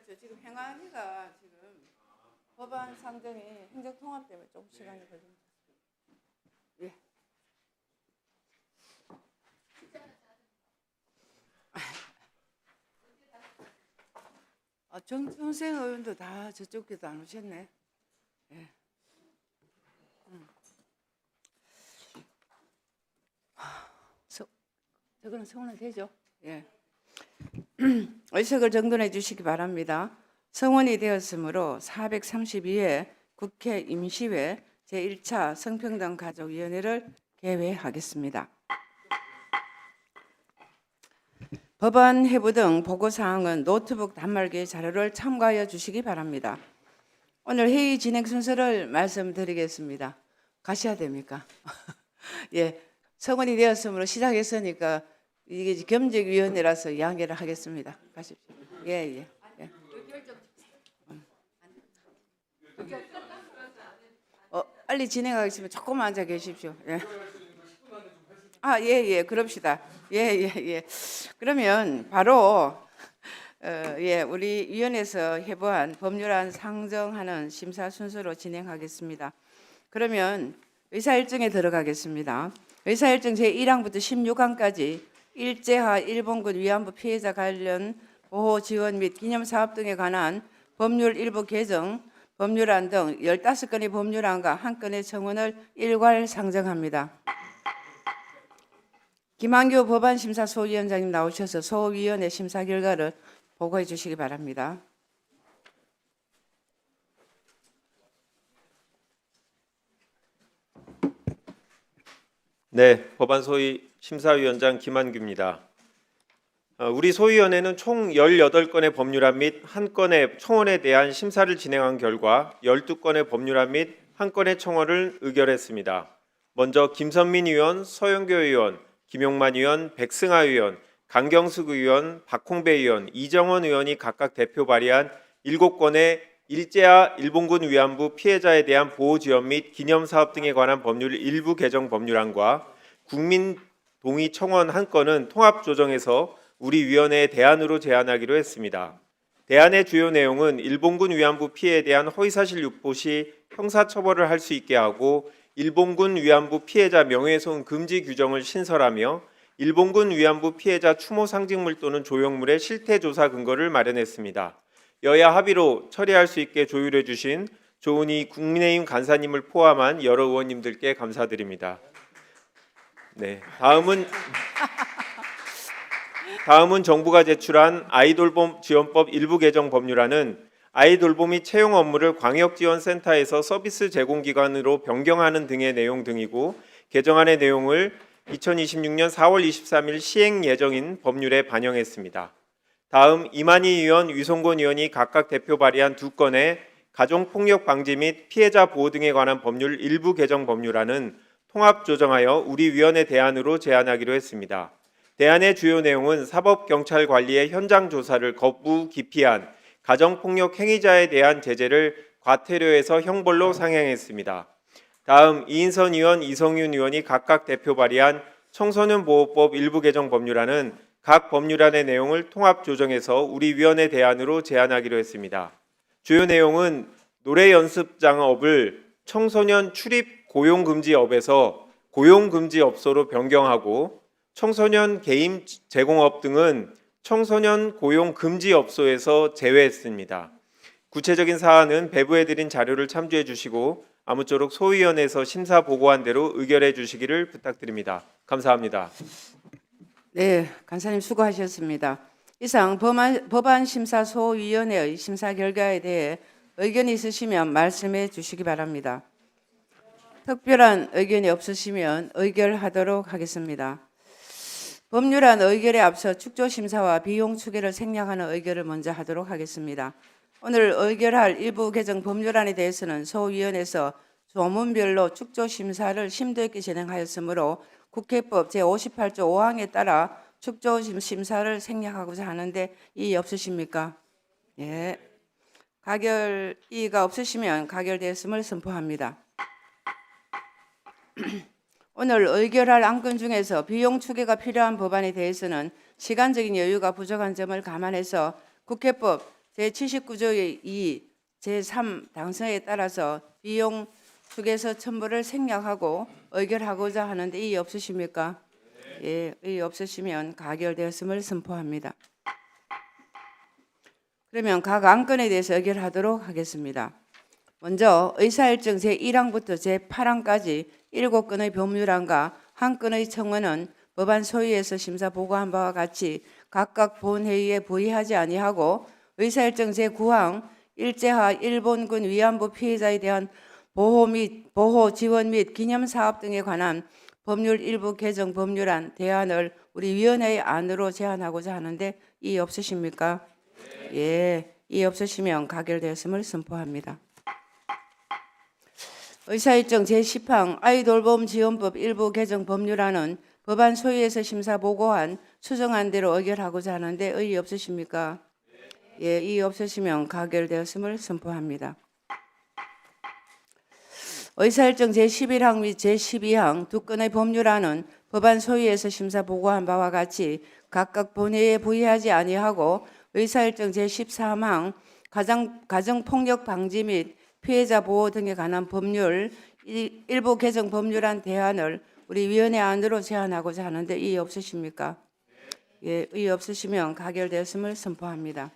보십시오. 지금 행안위가 지금 법안 상정이 행정통합 때문에 좀 시간이 걸립니다. 예. 정선생 의원도 다 저쪽에도 안 오셨네. 예. 저거는 성원은 되죠? 예. 의석을 정돈해 주시기 바랍니다. 성원이 되었으므로 432회 국회 임시회 제1차 성평등 가족위원회를 개회하겠습니다. 법안 회부 등 보고사항은 노트북 단말기 자료를 참고하여 주시기 바랍니다. 오늘 회의 진행 순서를 말씀드리겠습니다. 가셔야 됩니까? 예, 성원이 되었으므로 시작했으니까 이게 겸직위원회라서 이야기를 하겠습니다. 가십시오. 예. 빨리 진행하겠습니다. 조금만 앉아 계십시오. 예. 예. 그럽시다. 예. 그러면 바로 우리 위원회에서 회부한 법률안 상정하는 심사 순서로 진행하겠습니다. 그러면 의사일정에 들어가겠습니다. 의사일정 제1항부터 16항까지 일제하 일본군 위안부 피해자 관련 보호 지원 및 기념사업 등에 관한 법률 일부 개정, 법률안 등 15건의 법률안과 1건의 청원을 일괄 상정합니다. 김한규 법안심사 소위원장님 나오셔서 소위원회 심사 결과를 보고해 주시기 바랍니다. 네, 법안 소위 심사위원장 김한규입니다. 우리 소위원회는 총 18건의 법률안 및 1건의 청원에 대한 심사를 진행한 결과 12건의 법률안 및 1건의 청원을 의결했습니다. 먼저 김선민 의원, 서영교 의원, 김용만 의원, 백승하 의원, 강경숙 의원, 박홍배 의원, 이정원 의원이 각각 대표 발의한 7건의 일제하 일본군 위안부 피해자에 대한 보호 지원 및 기념사업 등에 관한 법률 일부 개정 법률안과 국민 동의 청원 1건은 통합 조정해서 우리 위원회에 대안으로 제안하기로 했습니다. 대안의 주요 내용은 일본군 위안부 피해에 대한 허위사실 유포 시 형사처벌을 할 수 있게 하고 일본군 위안부 피해자 명예훼손 금지 규정을 신설하며 일본군 위안부 피해자 추모 상징물 또는 조형물의 실태조사 근거를 마련했습니다. 여야 합의로 처리할 수 있게 조율해 주신 조은희 국민의힘 간사님을 포함한 여러 의원님들께 감사드립니다. 네, 다음은 정부가 제출한 아이돌봄 지원법 일부 개정 법률안은 아이돌봄이 채용 업무를 광역지원센터에서 서비스 제공기관으로 변경하는 등의 내용 등이고 개정안의 내용을 2026년 4월 23일 시행 예정인 법률에 반영했습니다. 다음 이만희 의원, 위성곤 의원이 각각 대표 발의한 2건의 가정폭력 방지 및 피해자 보호 등에 관한 법률 일부 개정 법률안은 통합 조정하여 우리 위원회 대안으로 제안하기로 했습니다. 대안의 주요 내용은 사법경찰 관리의 현장 조사를 거부 기피한 가정폭력 행위자에 대한 제재를 과태료에서 형벌로 상향했습니다. 다음 이인선 의원, 이성윤 의원이 각각 대표 발의한 청소년보호법 일부 개정 법률안은 각 법률안의 내용을 통합 조정해서 우리 위원회 대안으로 제안하기로 했습니다. 주요 내용은 노래 연습장업을 청소년 출입 고용금지업에서 고용금지업소로 변경하고 청소년 게임 제공업 등은 청소년 고용금지업소에서 제외했습니다. 구체적인 사안은 배부해드린 자료를 참조해 주시고 아무쪼록 소위원회에서 심사 보고한 대로 의결해 주시기를 부탁드립니다. 감사합니다. 네, 간사님 수고하셨습니다. 이상 법안심사소위원회의 심사 결과에 대해 의견이 있으시면 말씀해 주시기 바랍니다. 특별한 의견이 없으시면 의결하도록 하겠습니다. 법률안 의결에 앞서 축조심사와 비용 추계를 생략하는 의결을 먼저 하도록 하겠습니다. 오늘 의결할 일부 개정 법률안에 대해서는 소위원회에서 조문별로 축조심사를 심도 있게 진행하였으므로 국회법 제58조 5항에 따라 축조심사를 생략하고자 하는데 이의 없으십니까? 예. 이의가 없으시면 가결되었음을 선포합니다. 오늘 의결할 안건 중에서 비용 추계가 필요한 법안에 대해서는 시간적인 여유가 부족한 점을 감안해서 국회법 제79조의 2, 제3 당사에 따라서 비용 휴게소 첨부를 생략하고 의결하고자 하는데 이의 없으십니까? 예, 의의 없으시면 가결되었음을 선포합니다. 그러면 각 안건에 대해서 의결하도록 하겠습니다. 먼저 의사일정 제1항부터 제8항까지 7건의 법률안과 1건의 청원은 법안 소위에서 심사 보고한 바와 같이 각각 본회의에 부의하지 아니하고 의사일정 제9항 일제하 일본군 위안부 피해자에 대한 보호 지원 및 기념사업 등에 관한 법률 일부 개정 법률안 대안을 우리 위원회의 안으로 제안하고자 하는데 이의 없으십니까? 예, 이의 없으시면 가결되었음을 선포합니다. 의사일정 제10항 아이돌봄 지원법 일부 개정 법률안은 법안 소위에서 심사 보고한 수정안대로 의결하고자 하는데 의의 없으십니까? 예, 이의 없으시면 가결되었음을 선포합니다. 의사일정 제11항 및 제12항 두 건의 법률안은 법안 소위에서 심사 보고한 바와 같이 각각 본회의에 부의하지 아니하고 의사일정 제13항 가정폭력 방지 및 피해자 보호 등에 관한 법률 일부 개정 법률안 대안을 우리 위원회 안으로 제안하고자 하는데 이의 없으십니까? 예, 의의 없으시면 가결되었음을 선포합니다.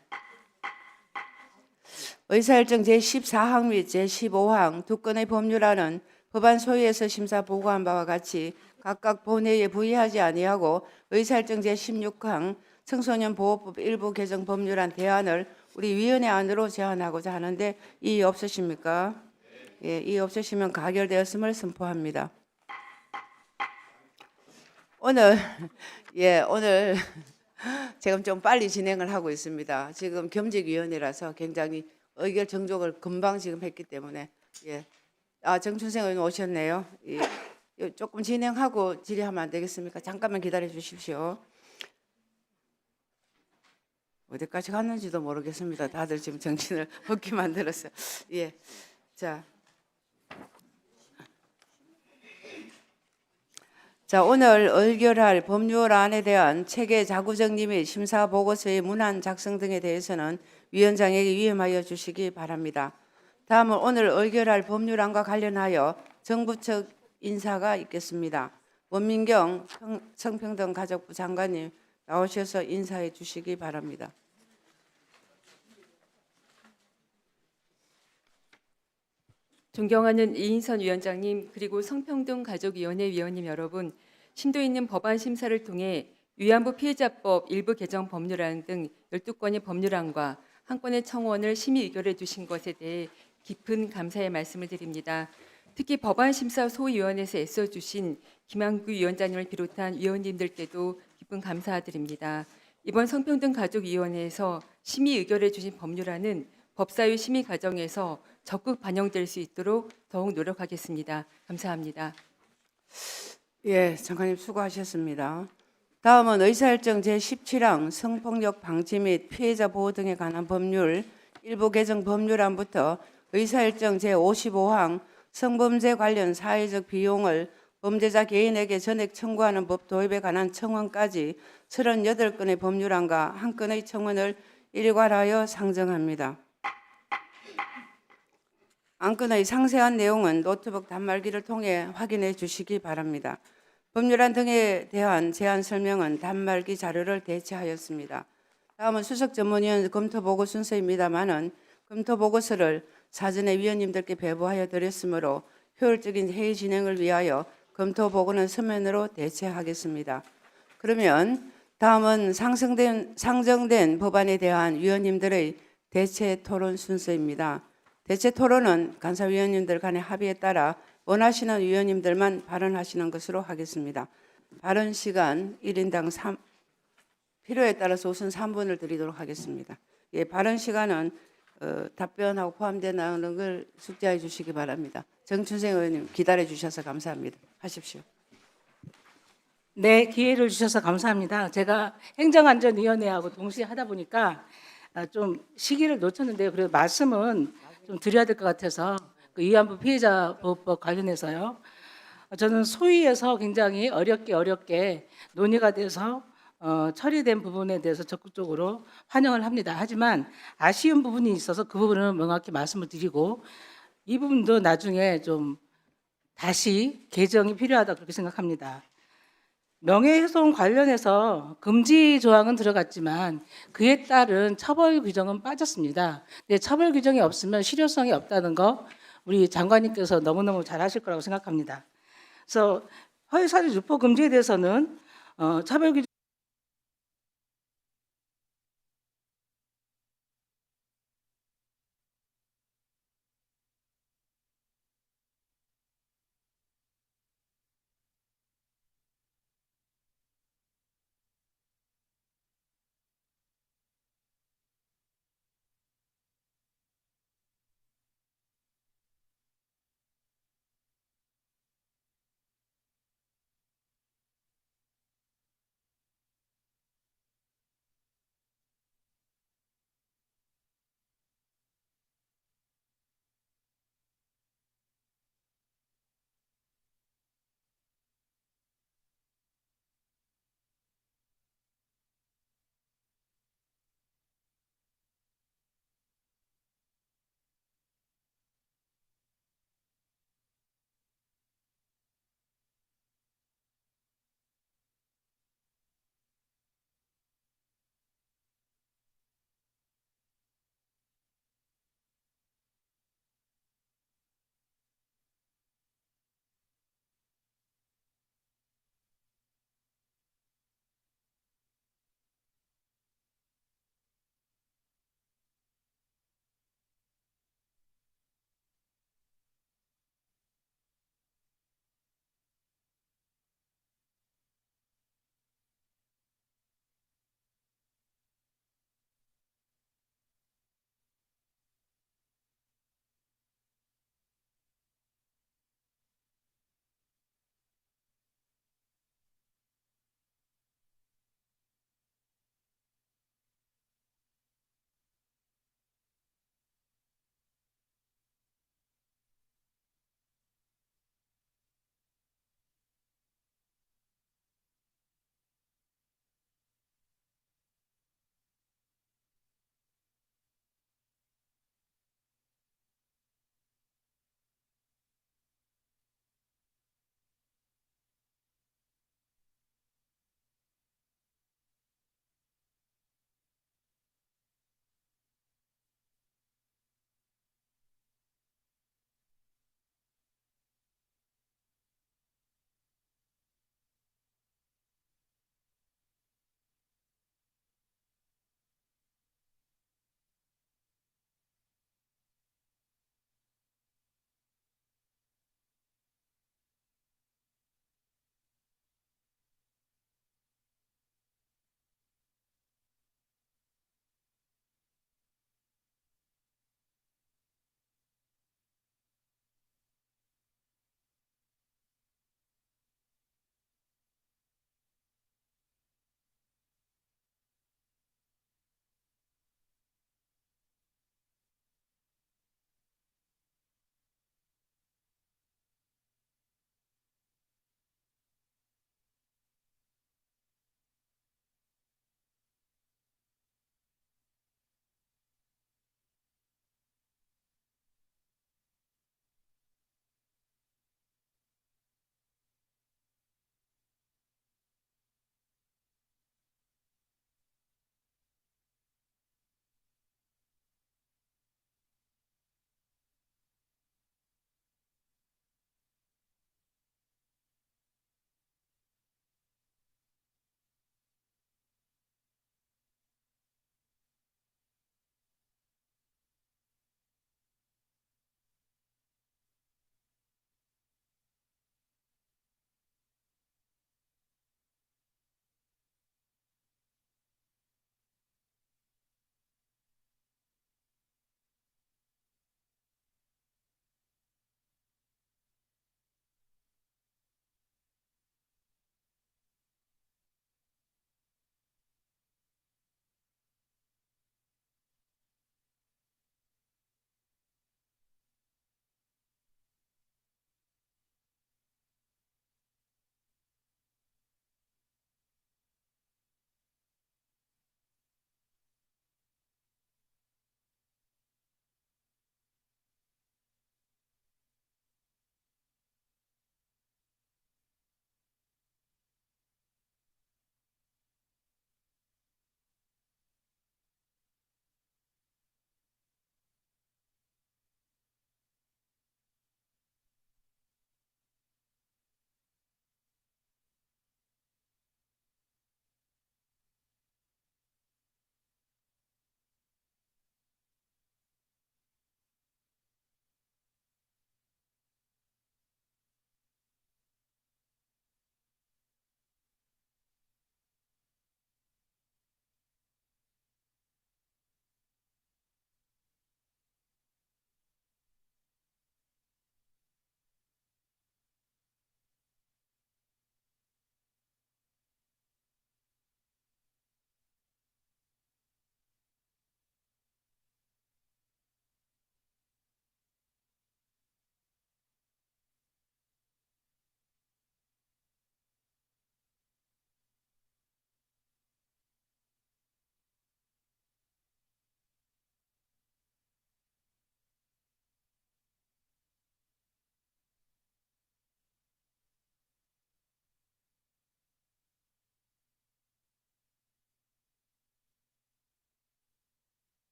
의사일정 제14항 및 제15항 두 건의 법률안은 법안 소위에서 심사 보고한 바와 같이 각각 본회의에 부의하지 아니하고 의사일정 제16항 청소년 보호법 일부 개정 법률안 대안을 우리 위원회 안으로 제안하고자 하는데 이의 없으십니까? 예, 이의 없으시면 가결되었음을 선포합니다. 오늘 지금 좀 빨리 진행을 하고 있습니다. 지금 겸직위원회라서 굉장히 의결 정족을 금방 지금 했기 때문에 정춘생 의원 오셨네요. 조금 진행하고 질의하면 안 되겠습니까? 잠깐만 기다려 주십시오. 어디까지 갔는지도 모르겠습니다. 다들 지금 정신을 없게 만들었어요. 예, 자, 오늘 의결할 법률안에 대한 체계 자구정리 및 심사 보고서의 문안 작성 등에 대해서는 위원장에게 위임하여 주시기 바랍니다. 다음은 오늘 의결할 법률안과 관련하여 정부 측 인사가 있겠습니다. 원민경 성평등가족부 장관님 나오셔서 인사해 주시기 바랍니다. 존경하는 이인선 위원장님 그리고 성평등가족위원회 위원님 여러분, 심도 있는 법안 심사를 통해 위안부 피해자법 일부 개정 법률안 등 12건의 법률안과 한 건의 청원을 심의 의결해 주신 것에 대해 깊은 감사의 말씀을 드립니다. 특히 법안 심사 소위원회에서 애써주신 김한규 위원장님을 비롯한 위원님들께도 깊은 감사드립니다. 이번 성평등가족위원회에서 심의 의결해 주신 법률안은 법사위 심의 과정에서 적극 반영될 수 있도록 더욱 노력하겠습니다. 감사합니다. 예, 장관님 수고하셨습니다. 다음은 의사일정 제17항 성폭력 방지 및 피해자 보호 등에 관한 법률 일부 개정 법률안부터 의사일정 제55항 성범죄 관련 사회적 비용을 범죄자 개인에게 전액 청구하는 법 도입에 관한 청원까지 38건의 법률안과 한 건의 청원을 일괄하여 상정합니다. 안건의 상세한 내용은 노트북 단말기를 통해 확인해 주시기 바랍니다. 법률안 등에 대한 제안 설명은 단말기 자료를 대체하였습니다. 다음은 수석 전문위원 검토 보고 순서입니다만은 검토 보고서를 사전에 위원님들께 배부하여 드렸으므로 효율적인 회의 진행을 위하여 검토 보고는 서면으로 대체하겠습니다. 그러면 다음은 상정된 법안에 대한 위원님들의 대체 토론 순서입니다. 대체 토론은 간사위원님들 간의 합의에 따라 원하시는 위원님들만 발언하시는 것으로 하겠습니다. 발언 시간 1인당 필요에 따라서 우선 3분을 드리도록 하겠습니다. 예, 발언 시간은 답변하고 포함되는 걸 숙지해 주시기 바랍니다. 정춘생 의원님 기다려 주셔서 감사합니다. 하십시오. 네, 기회를 주셔서 감사합니다. 제가 행정안전위원회하고 동시에 하다 보니까 좀 시기를 놓쳤는데요. 그래도 말씀은 좀 드려야 될 것 같아서 그 위안부 피해자 보호법 관련해서요. 저는 소위에서 굉장히 어렵게 논의가 돼서 처리된 부분에 대해서 적극적으로 환영을 합니다. 하지만 아쉬운 부분이 있어서 그 부분은 명확히 말씀을 드리고 이 부분도 나중에 좀 다시 개정이 필요하다 그렇게 생각합니다. 명예훼손 관련해서 금지 조항은 들어갔지만 그에 따른 처벌 규정은 빠졌습니다. 근데 처벌 규정이 없으면 실효성이 없다는 거 우리 장관님께서 너무너무 잘 하실 거라고 생각합니다. 그래서 허위사실 유포 금지에 대해서는 처벌 규정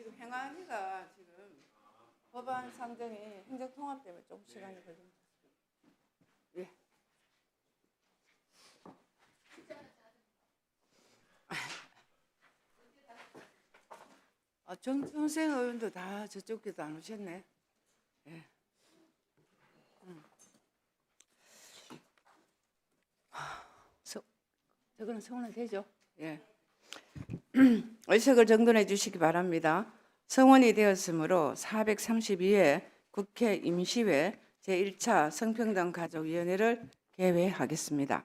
지금 행안위가 지금 법안 상정이 행정통합 때문에 조금 시간이 걸립니다. 예. 정춘생 의원도 다 저쪽에도 안 오셨네. 예. 저거는 성원은 되죠? 예. 의석을 정돈해 주시기 바랍니다. 성원이 되었으므로 432회 국회 임시회 제1차 성평등 가족위원회를 개회하겠습니다.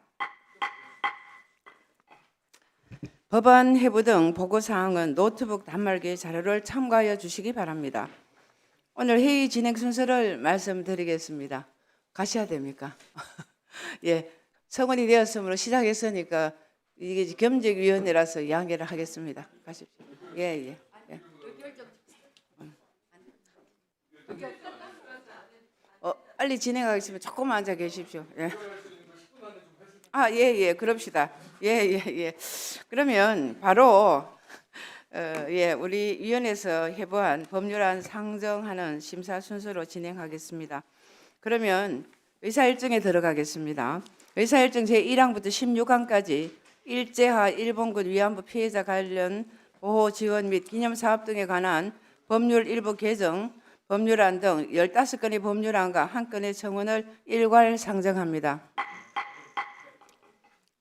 법안 해부 등 보고사항은 노트북 단말기 자료를 참고하여 주시기 바랍니다. 오늘 회의 진행 순서를 말씀드리겠습니다. 가셔야 됩니까? 예, 성원이 되었으므로 시작했으니까 이게 겸직위원회라서 이야기를 하겠습니다. 가십시오. 예. 빨리 진행하겠습니다. 조금만 앉아 계십시오. 예. 예. 그럽시다. 예. 그러면 바로 우리 위원회에서 해부한 법률안 상정하는 심사 순서로 진행하겠습니다. 그러면 의사일정에 들어가겠습니다. 의사일정 제1항부터 16항까지 일제하 일본군 위안부 피해자 관련 보호 지원 및 기념사업 등에 관한 법률 일부 개정, 법률안 등 15건의 법률안과 1건의 청원을 일괄 상정합니다.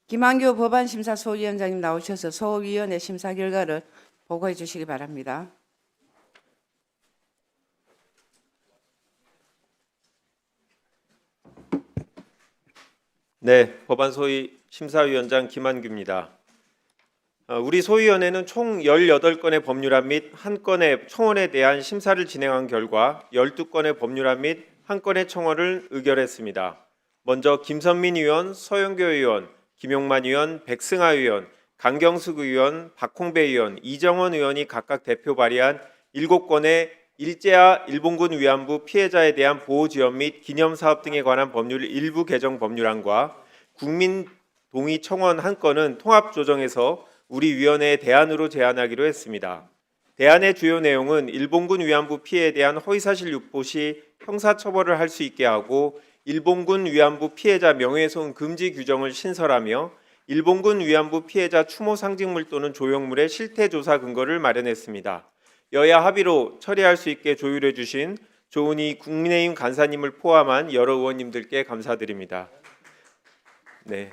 김한규 법안심사 소위원장님 나오셔서 소위원회 심사 결과를 보고해 주시기 바랍니다. 네, 법안 소위 심사위원장 김한규입니다. 우리 소위원회는 총 18건의 법률안 및 1건의 청원에 대한 심사를 진행한 결과 12건의 법률안 및 1건의 청원을 의결했습니다. 먼저 김선민 의원, 서영교 의원, 김용만 의원, 백승하 의원, 강경숙 의원, 박홍배 의원, 이정원 의원이 각각 대표 발의한 7건의 일제하 일본군 위안부 피해자에 대한 보호 지원 및 기념사업 등에 관한 법률 일부 개정 법률안과 국민 동의 청원 1건은 통합 조정해서 우리 위원회에 대안으로 제안하기로 했습니다. 대안의 주요 내용은 일본군 위안부 피해에 대한 허위사실 유포 시 형사처벌을 할 수 있게 하고 일본군 위안부 피해자 명예훼손 금지 규정을 신설하며 일본군 위안부 피해자 추모 상징물 또는 조형물의 실태조사 근거를 마련했습니다. 여야 합의로 처리할 수 있게 조율해 주신 조은희 국민의힘 간사님을 포함한 여러 의원님들께 감사드립니다. 네,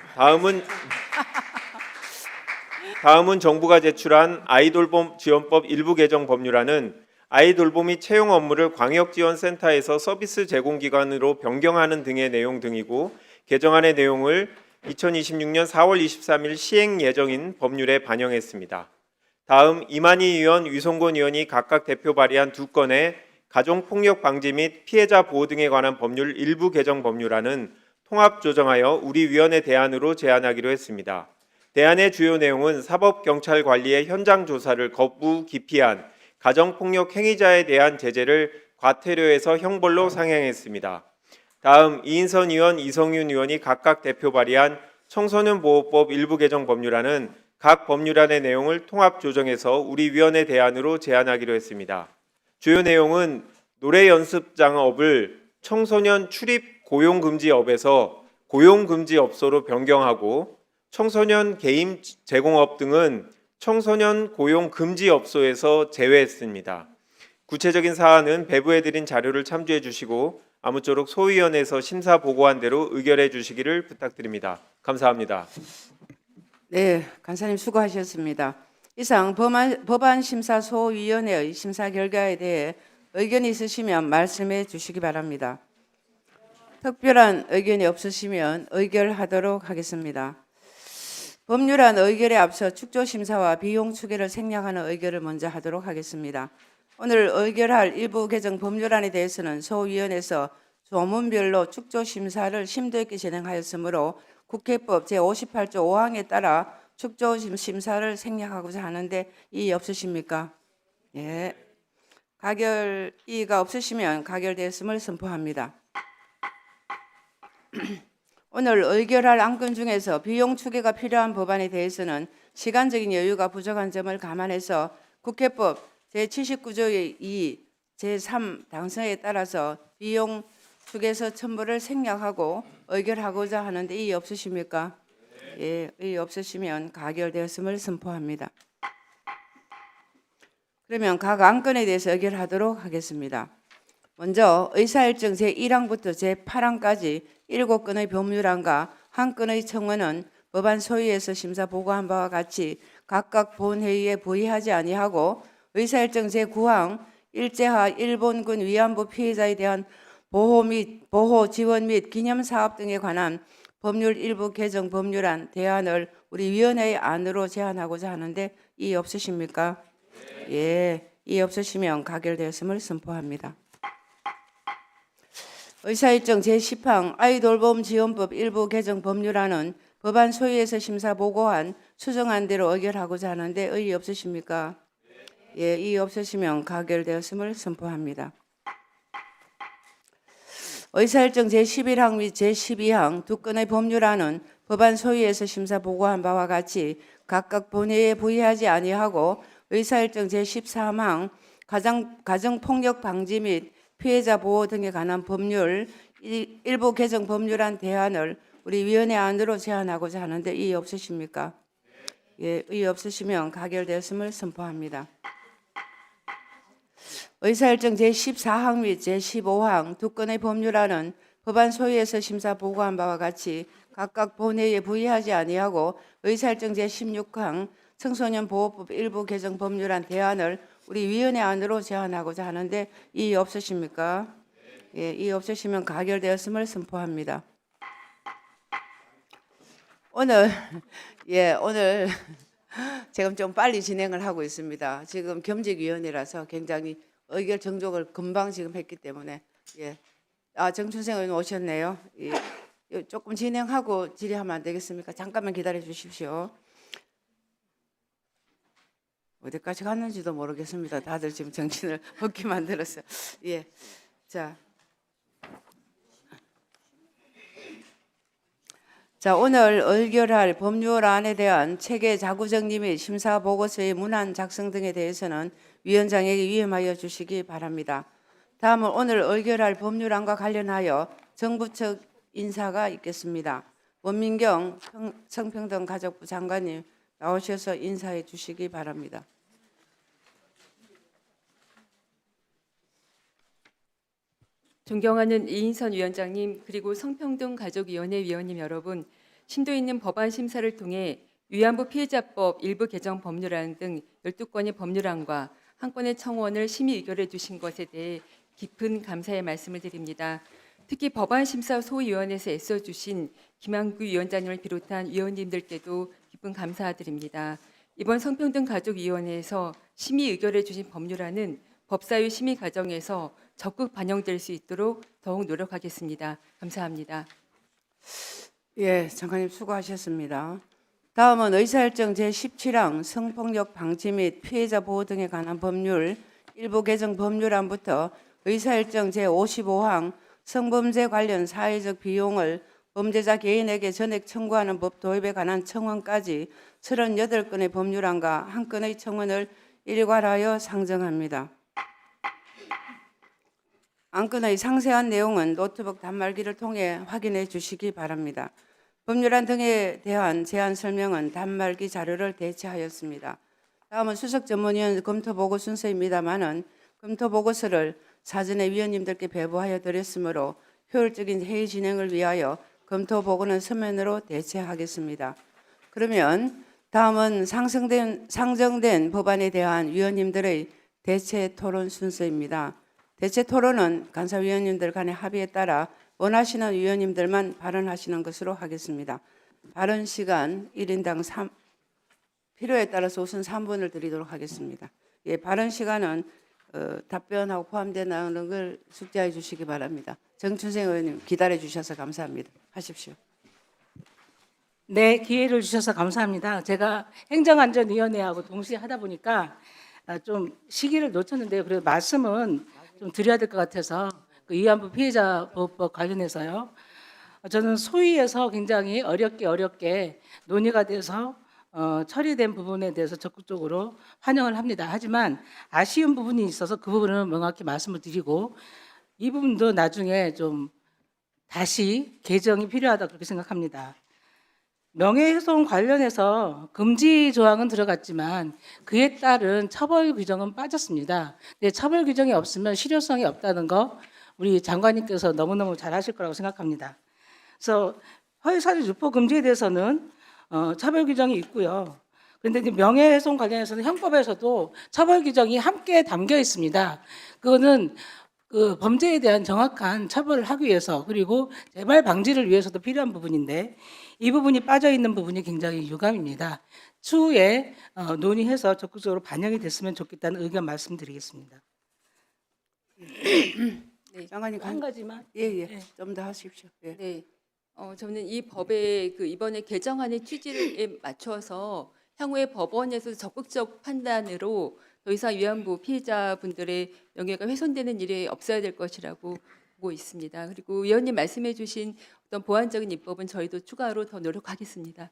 다음은 정부가 제출한 아이돌봄 지원법 일부 개정 법률안은 아이돌봄이 채용 업무를 광역지원센터에서 서비스 제공기관으로 변경하는 등의 내용 등이고 개정안의 내용을 2026년 4월 23일 시행 예정인 법률에 반영했습니다. 다음 이만희 의원, 위성곤 의원이 각각 대표 발의한 2건의 가정폭력 방지 및 피해자 보호 등에 관한 법률 일부 개정 법률안은 통합 조정하여 우리 위원회 대안으로 제안하기로 했습니다. 대안의 주요 내용은 사법경찰 관리의 현장 조사를 거부 기피한 가정폭력 행위자에 대한 제재를 과태료에서 형벌로 상향했습니다. 다음 이인선 의원, 이성윤 의원이 각각 대표 발의한 청소년보호법 일부 개정 법률안은 각 법률안의 내용을 통합 조정해서 우리 위원회 대안으로 제안하기로 했습니다. 주요 내용은 노래 연습장업을 청소년 출입 고용금지업에서 고용금지업소로 변경하고 청소년 게임 제공업 등은 청소년 고용금지업소에서 제외했습니다. 구체적인 사안은 배부해드린 자료를 참조해 주시고 아무쪼록 소위원회에서 심사 보고한 대로 의결해 주시기를 부탁드립니다. 감사합니다. 네, 간사님 수고하셨습니다. 이상 법안심사소위원회의 심사 결과에 대해 의견이 있으시면 말씀해 주시기 바랍니다. 특별한 의견이 없으시면 의결하도록 하겠습니다. 법률안 의결에 앞서 축조심사와 비용 추계를 생략하는 의결을 먼저 하도록 하겠습니다. 오늘 의결할 일부 개정 법률안에 대해서는 소위원회에서 조문별로 축조심사를 심도 있게 진행하였으므로 국회법 제58조 5항에 따라 축조심사를 생략하고자 하는데 이의 없으십니까? 예. 가결 이의가 없으시면 가결되었음을 선포합니다. 오늘 의결할 안건 중에서 비용 추계가 필요한 법안에 대해서는 시간적인 여유가 부족한 점을 감안해서 국회법 제79조의 2, 제3 당사에 따라서 비용 축에서 첨부를 생략하고 의결하고자 하는데 이의 없으십니까? 예, 의의 없으시면 가결되었음을 선포합니다. 그러면 각 안건에 대해서 의결하도록 하겠습니다. 먼저 의사일정 제1항부터 제8항까지 7건의 법률안과 1건의 청원은 법안 소위에서 심사 보고한 바와 같이 각각 본회의에 부의하지 아니하고 의사일정 제9항 일제하 일본군 위안부 피해자에 대한 보호 지원 및 기념사업 등에 관한 법률 일부 개정 법률안 대안을 우리 위원회의 안으로 제안하고자 하는데 이의 없으십니까? 예, 이의 없으시면 가결되었음을 선포합니다. 의사일정 제10항 아이돌봄 지원법 일부 개정 법률안은 법안 소위에서 심사 보고한 수정안대로 의결하고자 하는데 의의 없으십니까? 예, 이의 없으시면 가결되었음을 선포합니다. 의사일정 제11항 및 제12항 두 건의 법률안은 법안 소위에서 심사 보고한 바와 같이 각각 본회의에 부의하지 아니하고 의사일정 제13항 가정폭력 방지 및 피해자 보호 등에 관한 법률 일부 개정 법률안 대안을 우리 위원회 안으로 제안하고자 하는데 이의 없으십니까? 예, 의의 없으시면 가결되었음을 선포합니다. 의사일정 제14항 및 제15항 두 건의 법률안은 법안 소위에서 심사 보고한 바와 같이 각각 본회의에 부의하지 아니하고 의사일정 제16항 청소년 보호법 일부 개정 법률안 대안을 우리 위원회 안으로 제안하고자 하는데 이의 없으십니까? 예, 이의 없으시면 가결되었음을 선포합니다. 오늘 지금 좀 빨리 진행을 하고 있습니다. 지금 겸직위원회라서 굉장히 의결 정족을 금방 지금 했기 때문에 정춘생 의원 오셨네요. 조금 진행하고 질의하면 안 되겠습니까? 잠깐만 기다려 주십시오. 어디까지 갔는지도 모르겠습니다. 다들 지금 정신을 없게 만들었어요. 예, 자, 오늘 의결할 법률안에 대한 체계 자구정리 및 심사 보고서의 문안 작성 등에 대해서는 위원장에게 위임하여 주시기 바랍니다. 다음은 오늘 의결할 법률안과 관련하여 정부 측 인사가 있겠습니다. 원민경 성평등가족부 장관님 나오셔서 인사해 주시기 바랍니다. 존경하는 이인선 위원장님 그리고 성평등가족위원회 위원님 여러분, 심도 있는 법안 심사를 통해 위안부 피해자법 일부 개정 법률안 등 12건의 법률안과 한 건의 청원을 심의 의결해 주신 것에 대해 깊은 감사의 말씀을 드립니다. 특히 법안 심사 소위원회에서 애써주신 김한규 위원장님을 비롯한 위원님들께도 깊은 감사드립니다. 이번 성평등가족위원회에서 심의 의결해 주신 법률안은 법사위 심의 과정에서 적극 반영될 수 있도록 더욱 노력하겠습니다. 감사합니다. 예, 장관님 수고하셨습니다. 다음은 의사일정 제17항 성폭력 방지 및 피해자 보호 등에 관한 법률 일부 개정 법률안부터 의사일정 제55항 성범죄 관련 사회적 비용을 범죄자 개인에게 전액 청구하는 법 도입에 관한 청원까지 38건의 법률안과 한 건의 청원을 일괄하여 상정합니다. 안건의 상세한 내용은 노트북 단말기를 통해 확인해 주시기 바랍니다. 법률안 등에 대한 제안 설명은 단말기 자료를 대체하였습니다. 다음은 수석 전문위원 검토 보고 순서입니다만은 검토 보고서를 사전에 위원님들께 배부하여 드렸으므로 효율적인 회의 진행을 위하여 검토 보고는 서면으로 대체하겠습니다. 그러면 다음은 상정된 법안에 대한 위원님들의 대체 토론 순서입니다. 대체 토론은 간사위원님들 간의 합의에 따라 원하시는 위원님들만 발언하시는 것으로 하겠습니다. 발언 시간 1인당 필요에 따라서 우선 3분을 드리도록 하겠습니다. 예, 발언 시간은 답변하고 포함되는 걸 숙지해 주시기 바랍니다. 정춘생 의원님 기다려 주셔서 감사합니다. 하십시오. 네, 기회를 주셔서 감사합니다. 제가 행정안전위원회하고 동시에 하다 보니까 좀 시기를 놓쳤는데요. 그래도 말씀은 좀 드려야 될 것 같아서 그 위안부 피해자 보호법 관련해서요. 저는 소위에서 굉장히 어렵게 논의가 돼서 처리된 부분에 대해서 적극적으로 환영을 합니다. 하지만 아쉬운 부분이 있어서 그 부분은 명확히 말씀을 드리고 이 부분도 나중에 좀 다시 개정이 필요하다 그렇게 생각합니다. 명예훼손 관련해서 금지 조항은 들어갔지만 그에 따른 처벌 규정은 빠졌습니다. 근데 처벌 규정이 없으면 실효성이 없다는 거 우리 장관님께서 너무너무 잘 하실 거라고 생각합니다. 그래서 허위사실 유포 금지에 대해서는 처벌 규정이 있고요. 그런데 이제 명예훼손 관련해서는 형법에서도 처벌 규정이 함께 담겨 있습니다. 그거는 그 범죄에 대한 정확한 처벌을 하기 위해서 그리고 재발 방지를 위해서도 필요한 부분인데 이 부분이 빠져 있는 부분이 굉장히 유감입니다. 추후에 논의해서 적극적으로 반영이 됐으면 좋겠다는 의견 말씀드리겠습니다. 장관님 한 가지만. 예예 네. 좀 더 하십시오. 예. 네, 저는 이 법의 그 이번에 개정안의 취지에 맞춰서 향후에 법원에서 적극적 판단으로 더 이상 위안부 피해자분들의 명예가 훼손되는 일이 없어야 될 것이라고 보고 있습니다. 그리고 위원님 말씀해주신 어떤 보완적인 입법은 저희도 추가로 더 노력하겠습니다.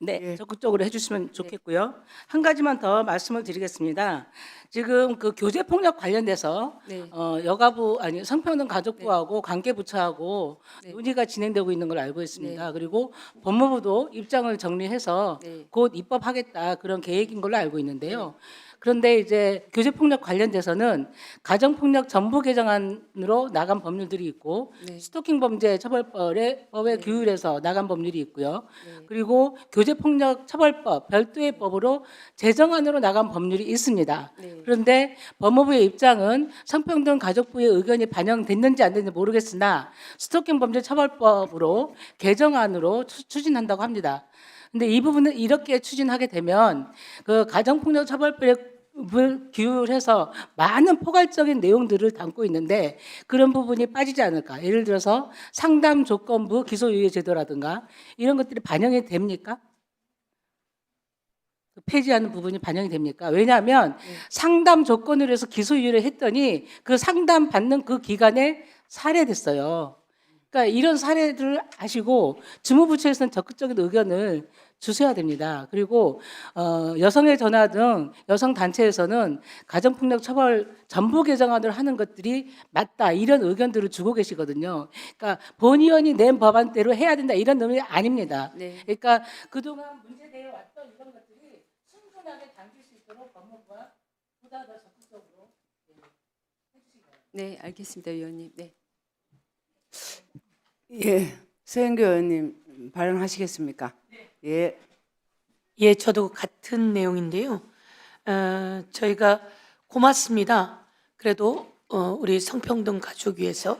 네, 예. 적극적으로 해주시면 좋겠고요. 한 가지만 더 말씀을 드리겠습니다. 지금 그 교제 폭력 관련돼서 네. 여가부 아니 성평등 가족부하고 관계부처하고 네. 논의가 진행되고 있는 걸로 알고 있습니다. 네. 그리고 법무부도 입장을 정리해서 네. 곧 입법하겠다 그런 계획인 걸로 알고 있는데요. 그런데 이제 교제 폭력 관련돼서는 가정폭력 전부 개정안으로 나간 법률들이 있고 네. 스토킹 범죄 처벌법의 네. 규율에서 나간 법률이 있고요. 네. 그리고 교제폭력 처벌법 별도의 법으로 제정안으로 나간 법률이 있습니다. 네. 그런데 법무부의 입장은 성평등 가족부의 의견이 반영됐는지 안 됐는지 모르겠으나 스토킹 범죄 처벌법으로 개정안으로 추진한다고 합니다. 근데 이 부분은 이렇게 추진하게 되면 그 가정폭력 처벌법을 규율해서 많은 포괄적인 내용들을 담고 있는데 그런 부분이 빠지지 않을까? 예를 들어서 상담 조건부 기소유예 제도라든가 이런 것들이 반영이 됩니까? 폐지하는 부분이 반영이 됩니까? 왜냐하면 상담 조건으로 해서 기소유예를 했더니 그 상담 받는 그 기간에 살해됐어요. 그러니까 이런 사례들을 아시고 주무부처에서는 적극적인 의견을 주셔야 됩니다. 그리고 여성의 전화 등 여성 단체에서는 가정폭력 처벌 전부 개정안을 하는 것들이 맞다 이런 의견들을 주고 계시거든요. 그러니까 본의원이 낸 법안대로 해야 된다 이런 의미 아닙니다. 네. 그러니까 그동안 문제되어 왔던 이런 것들이 충분하게 담길 수 있도록 법무부가 보다 더 적극적으로 해주시기 바랍니다. 네, 알겠습니다, 위원님. 네. 예. 서영교 의원님 발언하시겠습니까? 예. 예, 저도 같은 내용인데요. 저희가 고맙습니다. 그래도 우리 성평등 가족위에서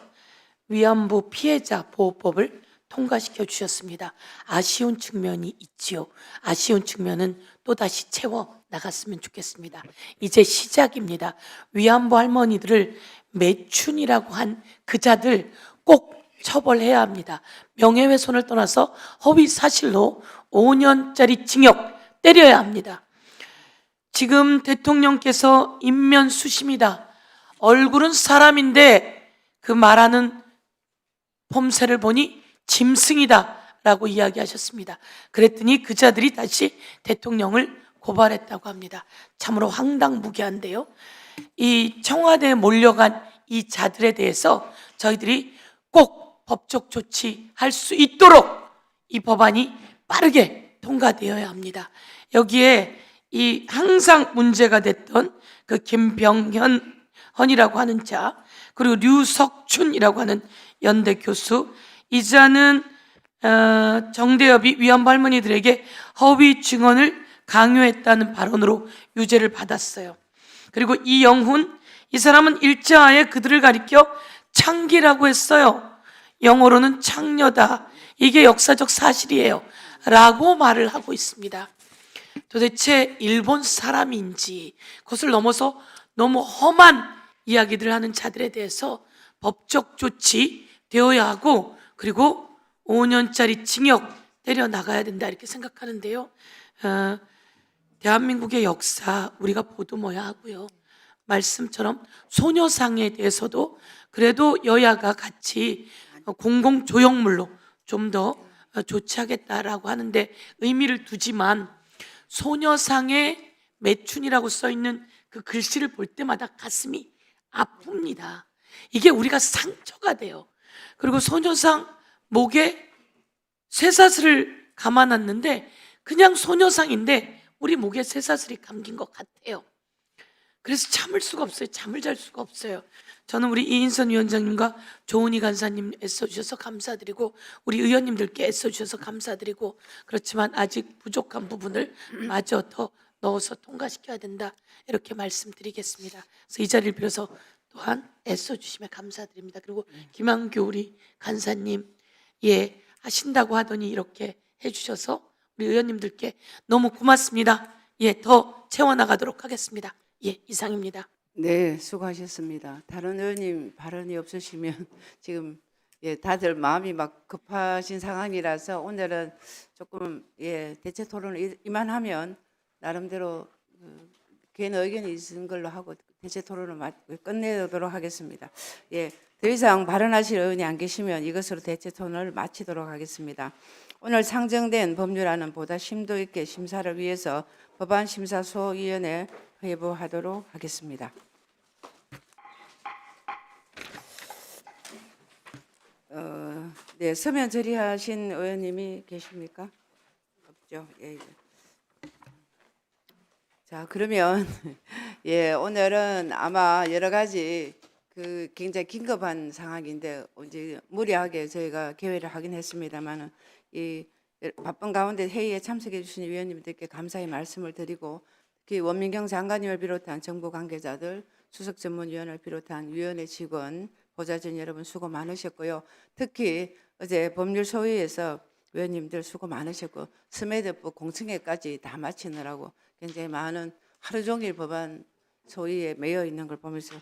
위안부 피해자 보호법을 통과시켜 주셨습니다. 아쉬운 측면이 있지요. 아쉬운 측면은 또다시 채워 나갔으면 좋겠습니다. 이제 시작입니다. 위안부 할머니들을 매춘이라고 한 그자들 꼭 처벌해야 합니다. 명예훼손을 떠나서 허위 사실로 5년짜리 징역 때려야 합니다. 지금 대통령께서 인면수심이다. 얼굴은 사람인데 그 말하는 폼새를 보니 짐승이다 라고 이야기하셨습니다. 그랬더니 그자들이 다시 대통령을 고발했다고 합니다. 참으로 황당무계한데요. 이 청와대에 몰려간 이 자들에 대해서 저희들이 꼭 법적 조치할 수 있도록 이 법안이 빠르게 통과되어야 합니다. 여기에 이 항상 문제가 됐던 그 김병현이라고 하는 자, 그리고 류석춘이라고 하는 연대 교수, 이 자는 정대협이 위안부 할머니들에게 허위 증언을 강요했다는 발언으로 유죄를 받았어요. 그리고 이영훈, 이 사람은 일자하에 그들을 가리켜 창기라고 했어요. 영어로는 창녀다. 이게 역사적 사실이에요. 라고 말을 하고 있습니다. 도대체 일본 사람인지 그것을 넘어서 너무 험한 이야기들을 하는 자들에 대해서 법적 조치 되어야 하고 그리고 5년짜리 징역 때려 나가야 된다 이렇게 생각하는데요. 대한민국의 역사 우리가 보듬어야 하고요. 말씀처럼 소녀상에 대해서도 그래도 여야가 같이 공공조형물로 좀 더 조치하겠다라고 하는데 의미를 두지만 소녀상에 매춘이라고 써 있는 그 글씨를 볼 때마다 가슴이 아픕니다. 이게 우리가 상처가 돼요. 그리고 소녀상 목에 쇠사슬을 감아놨는데 그냥 소녀상인데 우리 목에 쇠사슬이 감긴 것 같아요. 그래서 참을 수가 없어요. 잠을 잘 수가 없어요. 저는 우리 이인선 위원장님과 조은희 간사님 애써주셔서 감사드리고 우리 의원님들께 애써주셔서 감사드리고 그렇지만 아직 부족한 부분을 마저 더 넣어서 통과시켜야 된다 이렇게 말씀드리겠습니다. 그래서 이 자리를 빌어서 또한 애써주시면 감사드립니다. 그리고 김한규 우리 간사님 예 하신다고 하더니 이렇게 해주셔서 우리 의원님들께 너무 고맙습니다. 예, 더 채워나가도록 하겠습니다. 예, 이상입니다. 네, 수고하셨습니다. 다른 의원님 발언이 없으시면 지금 예, 다들 마음이 막 급하신 상황이라서 오늘은 조금 예, 대체 토론을 이만하면 나름대로 개인 의견이 있는 걸로 하고 대체 토론을 끝내도록 하겠습니다. 예, 더 이상 발언하실 의원이 안 계시면 이것으로 대체 토론을 마치도록 하겠습니다. 오늘 상정된 법률안은 보다 심도 있게 심사를 위해서 법안심사소위원회 회부하도록 하겠습니다. 네, 서면 질의하신 의원님이 계십니까? 없죠. 예. 자, 그러면 예, 오늘은 아마 여러 가지 그 굉장히 긴급한 상황인데 이제 무리하게 저희가 개회를 하긴 했습니다만은 이 바쁜 가운데 회의에 참석해 주신 위원님들께 감사의 말씀을 드리고 특히 원민경 장관님을 비롯한 정부 관계자들, 수석 전문위원을 비롯한 위원회 직원, 보좌진 여러분 수고 많으셨고요. 특히 어제 법률소위에서 위원님들 수고 많으셨고 스매드법 공청회까지 다 마치느라고 굉장히 많은 하루 종일 법안 소위에 매여 있는 걸 보면서